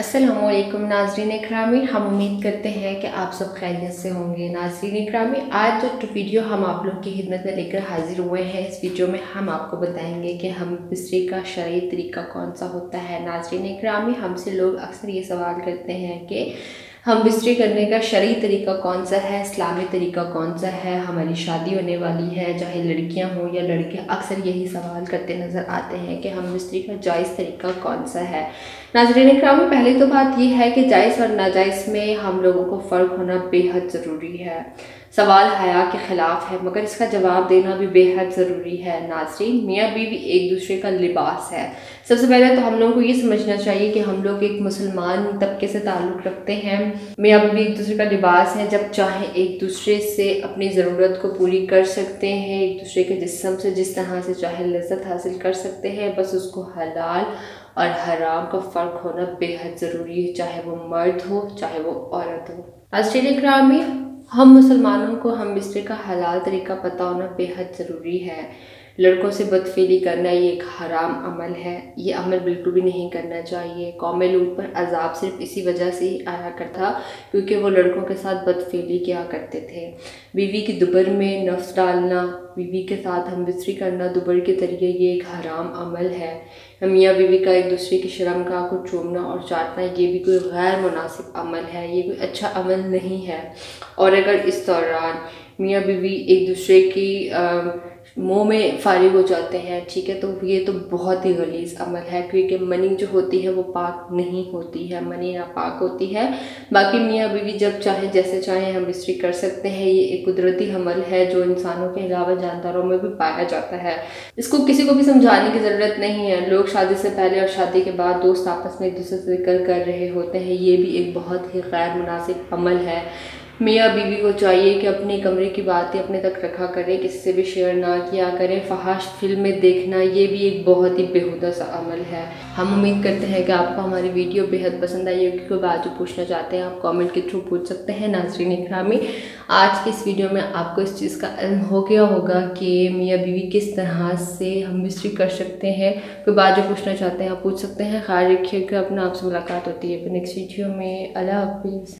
अस्सलामुअलैकुम नाज़रीन इकरामी, हम उम्मीद करते हैं कि आप सब खैरियत से होंगे। नाज़रीन इकरामी, आज जो वीडियो हम आप लोग की खिदमत में लेकर हाजिर हुए हैं, इस वीडियो में हम आपको बताएंगे कि हम बिस्तरी का शरई तरीका कौन सा होता है। नाज़रीन इकरामी, हमसे लोग अक्सर ये सवाल करते हैं कि हम बिस्तरी करने का शरई तरीका कौन सा है, इस्लामी तरीका कौन सा है, हमारी शादी होने वाली है, चाहे लड़कियां हों या लड़के, अक्सर यही सवाल करते नज़र आते हैं कि हम बिस्तरी का जायज़ तरीका कौन सा है। नाज़रीन इकराम, पहली तो बात यह है कि जायज़ और नाजायज़ में हम लोगों को फ़र्क होना बेहद ज़रूरी है। सवाल हया के ख़िलाफ़ है, मगर इसका जवाब देना भी बेहद ज़रूरी है। नाज़रीन, मियाँ बीवी एक दूसरे का लिबास है। सबसे पहले तो हम लोगों को ये समझना चाहिए कि हम लोग एक मुसलमान तबके से ताल्लुक़ रखते हैं। मियाँ बीवी एक दूसरे का लिबास है, जब चाहे एक दूसरे से अपनी ज़रूरत को पूरी कर सकते हैं, एक दूसरे के जिस्म से जिस तरह से चाहे लज़्ज़त हासिल कर सकते हैं। बस उसको हलाल और हराम का फ़र्क होना बेहद ज़रूरी है, चाहे वो मर्द हो चाहे वो औरत हो। नाज़रीन इकराम, हम मुसलमानों को हम बिस्तरी का हलाल तरीका पता होना बेहद ज़रूरी है। लड़कों से बदफेली करना ये एक हराम अमल है, ये अमल बिल्कुल भी नहीं करना चाहिए। कौम लूत पर अजाब सिर्फ इसी वजह से ही आया करता क्योंकि वो लड़कों के साथ बदफेली किया करते थे। बीवी की दुबर में नफ्स डालना, बीवी के साथ हम बिस्तरी करना दुबर के ज़रिए, ये एक हराम अमल है। मियाँ बीवी का एक दूसरे की शर्मगाह को चूमना और चाटना, ये भी कोई गैर मुनासिब अमल है, ये कोई अच्छा अमल नहीं है। और अगर इस दौरान मियाँ बीवी एक दूसरे की मुँह में फारिग हो जाते हैं, ठीक है, तो ये तो बहुत ही गलीज़ अमल है, क्योंकि मनी जो होती है वो पाक नहीं होती है, मनी नापाक होती है। बाकी मियाँ बीवी जब चाहे जैसे चाहे हम बिस्तरी कर सकते हैं। ये एक कुदरती अमल है जो इंसानों के अलावा जानदारों में भी पाया जाता है। इसको किसी को भी समझाने की ज़रूरत नहीं है। लोग शादी से पहले और शादी के बाद दोस्त आपस में एक दूसरे से जिक्र कर रहे होते हैं, ये भी एक बहुत ही गैर मुनासिब अमल है। मियाँ बीवी को चाहिए कि अपने कमरे की बातें अपने तक रखा करें, किसी से भी शेयर ना किया करें। फहाश फिल्में देखना, ये भी एक बहुत ही बेहुदा सा अमल है। हम उम्मीद करते हैं कि आपको हमारी वीडियो बेहद पसंद आई होगी। कोई बात जो पूछना चाहते हैं आप कमेंट के थ्रू पूछ सकते हैं। नाज़रीन इकरामी, आज की इस वीडियो में आपको इस चीज़ का इल्म हो गया होगा कि मियाँ बीवी किस तरह से हम बिस्तरी कर सकते हैं। कोई बात जो पूछना चाहते हैं आप पूछ सकते हैं। ख्याल रखिएगा अपना, आपसे मुलाकात होती है नेक्स्ट वीडियो में। अल्लाह हाफिज़।